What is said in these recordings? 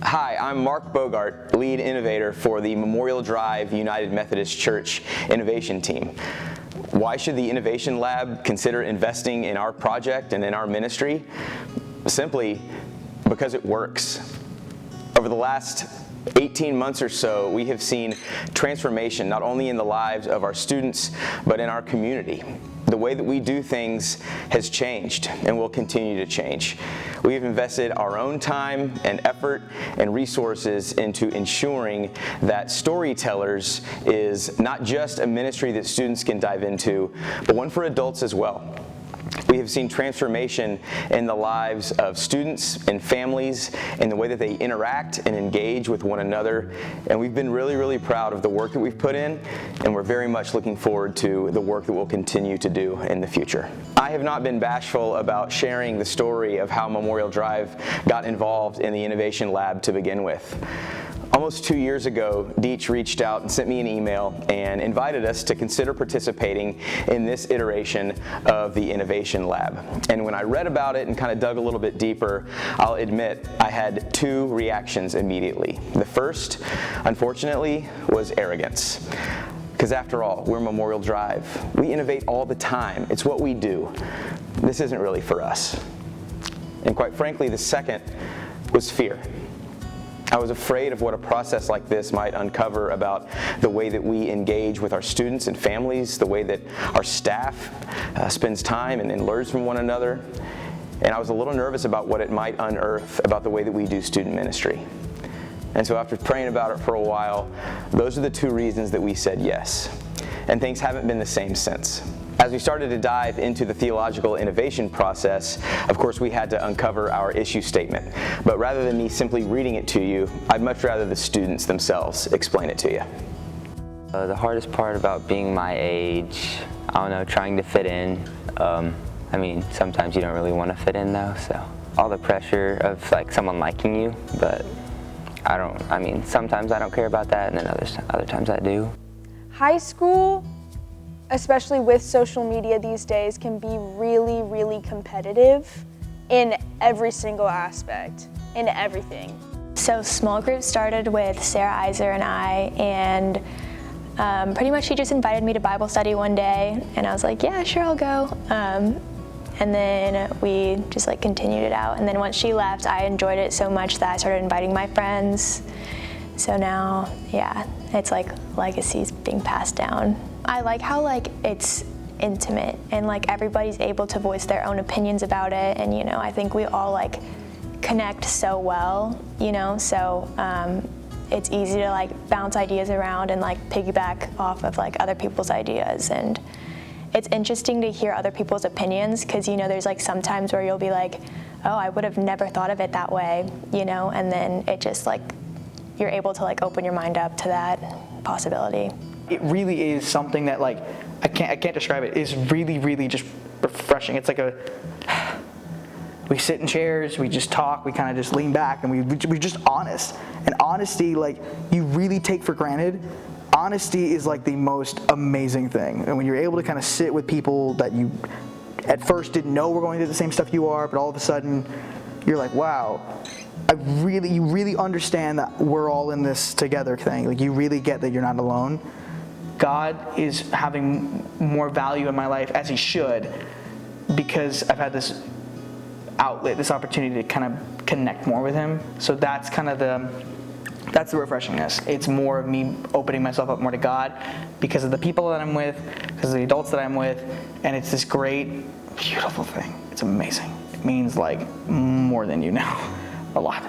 Hi, I'm Mark Bogart, lead innovator for the Memorial Drive United Methodist Church Innovation Team. Why should the Innovation Lab consider investing in our project and in our ministry? Simply because it works. Over the last 18 months or so, we have seen transformation not only in the lives of our students, but in our community. The way that we do things has changed and will continue to change. We have invested our own time and effort and resources into ensuring that Storytellers is not just a ministry that students can dive into, but one for adults as well. We have seen transformation in the lives of students and families in the way that they interact and engage with one another, and we've been really proud of the work that we've put in, and we're very much looking forward to the work that we'll continue to do in the future. I have not been bashful about sharing the story of how Memorial Drive got involved in the Innovation Lab to begin with. Almost 2 years ago, Deech reached out and sent me an email and invited us to consider participating in this iteration of the Innovation Lab. And when I read about it and kind of dug a little bit deeper, I'll admit I had two reactions immediately. The first, unfortunately, was arrogance. Because after all, we're Memorial Drive. We innovate all the time. It's what we do. This isn't really for us. And quite frankly, the second was fear. I was afraid of what a process like this might uncover about the way that we engage with our students and families, the way that our staff spends time and learns from one another. And I was a little nervous about what it might unearth about the way that we do student ministry. And so after praying about it for a while, those are the two reasons that we said yes. And things haven't been the same since. As we started to dive into the theological innovation process, of course we had to uncover our issue statement. But rather than me simply reading it to you, I'd much rather the students themselves explain it to you. The hardest part about being my age, I don't know, trying to fit in. I mean, sometimes you don't really want to fit in though, so. All the pressure of like someone liking you, but sometimes I don't care about that, and then other times I do. High school, especially with social media these days, can be really competitive in every single aspect, in everything. So small group started with Sarah Iser and I, and pretty much she just invited me to Bible study one day, and I was like, yeah, sure, I'll go. And then we just like continued it out, and then once she left, I enjoyed it so much that I started inviting my friends. So now, yeah, it's like legacies being passed down. I like how like it's intimate and like everybody's able to voice their own opinions about it, and you know, I think we all like connect so well, you know, so it's easy to like bounce ideas around and like piggyback off of like other people's ideas. And it's interesting to hear other people's opinions, because you know, there's like some times where you'll be like, oh, I would have never thought of it that way, you know, and then it just like you're able to like open your mind up to that possibility. It really is something that like I can't describe it. It's really just refreshing. It's like we sit in chairs, we just talk, we kind of just lean back, and we're just honest. And honesty, like, you really take for granted. Honesty is like the most amazing thing. And when you're able to kind of sit with people that you at first didn't know were going through the same stuff you are, but all of a sudden you're like, wow, you really understand that we're all in this together thing. Like, you really get that you're not alone. God is having more value in my life, as he should, because I've had this outlet, this opportunity to kind of connect more with him. So that's kind of that's the refreshingness. It's more of me opening myself up more to God because of the people that I'm with, because of the adults that I'm with, and it's this great, beautiful thing. It's amazing. It means like more than you know, a lot.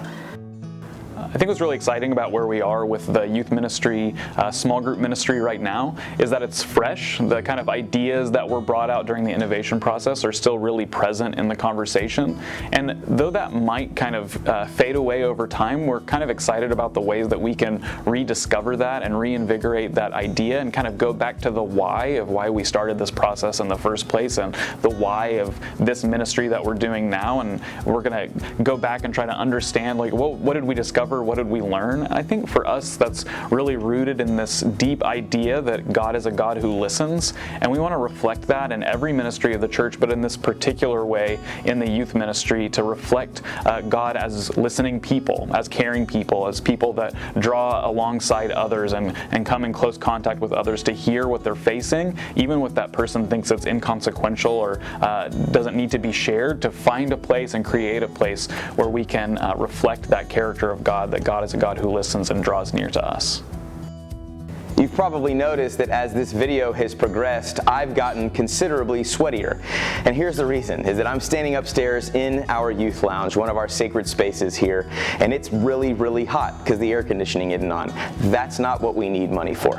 I think what's really exciting about where we are with the youth ministry, small group ministry right now, is that it's fresh. The kind of ideas that were brought out during the innovation process are still really present in the conversation. And though that might kind of fade away over time, we're kind of excited about the ways that we can rediscover that and reinvigorate that idea and kind of go back to the why of why we started this process in the first place and the why of this ministry that we're doing now. And we're going to go back and try to understand, like, what did we discover hear? What did we learn? I think for us, that's really rooted in this deep idea that God is a God who listens, and we want to reflect that in every ministry of the church, but in this particular way in the youth ministry, to reflect God as listening people, as caring people, as people that draw alongside others and come in close contact with others to hear what they're facing, even if that person thinks it's inconsequential or doesn't need to be shared, to find a place and create a place where we can reflect that character of God, that God is a God who listens and draws near to us. You've probably noticed that as this video has progressed, I've gotten considerably sweatier. And here's the reason, is that I'm standing upstairs in our youth lounge, one of our sacred spaces here, and it's really, really hot because the air conditioning isn't on. That's not what we need money for.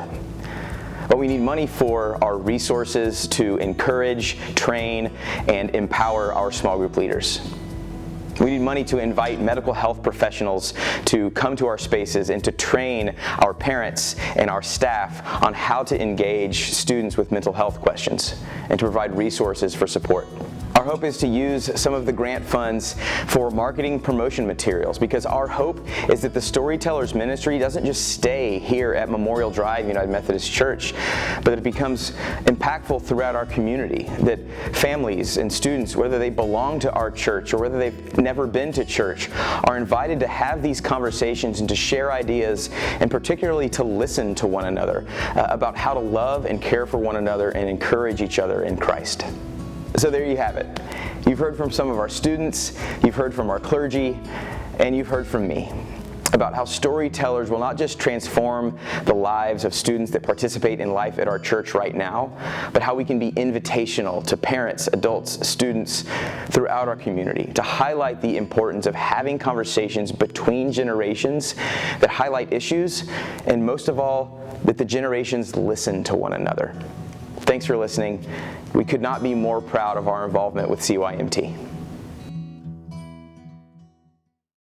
What we need money for are resources to encourage, train, and empower our small group leaders. We need money to invite medical health professionals to come to our spaces and to train our parents and our staff on how to engage students with mental health questions and to provide resources for support. Our hope is to use some of the grant funds for marketing promotion materials, because our hope is that the Storytellers Ministry doesn't just stay here at Memorial Drive United Methodist Church, but that it becomes impactful throughout our community, that families and students, whether they belong to our church or whether they've never been to church, are invited to have these conversations and to share ideas, and particularly to listen to one another about how to love and care for one another and encourage each other in Christ. So there you have it. You've heard from some of our students, you've heard from our clergy, and you've heard from me about how storytellers will not just transform the lives of students that participate in life at our church right now, but how we can be invitational to parents, adults, students throughout our community, to highlight the importance of having conversations between generations that highlight issues, and most of all, that the generations listen to one another. Thanks for listening. We could not be more proud of our involvement with CYMT.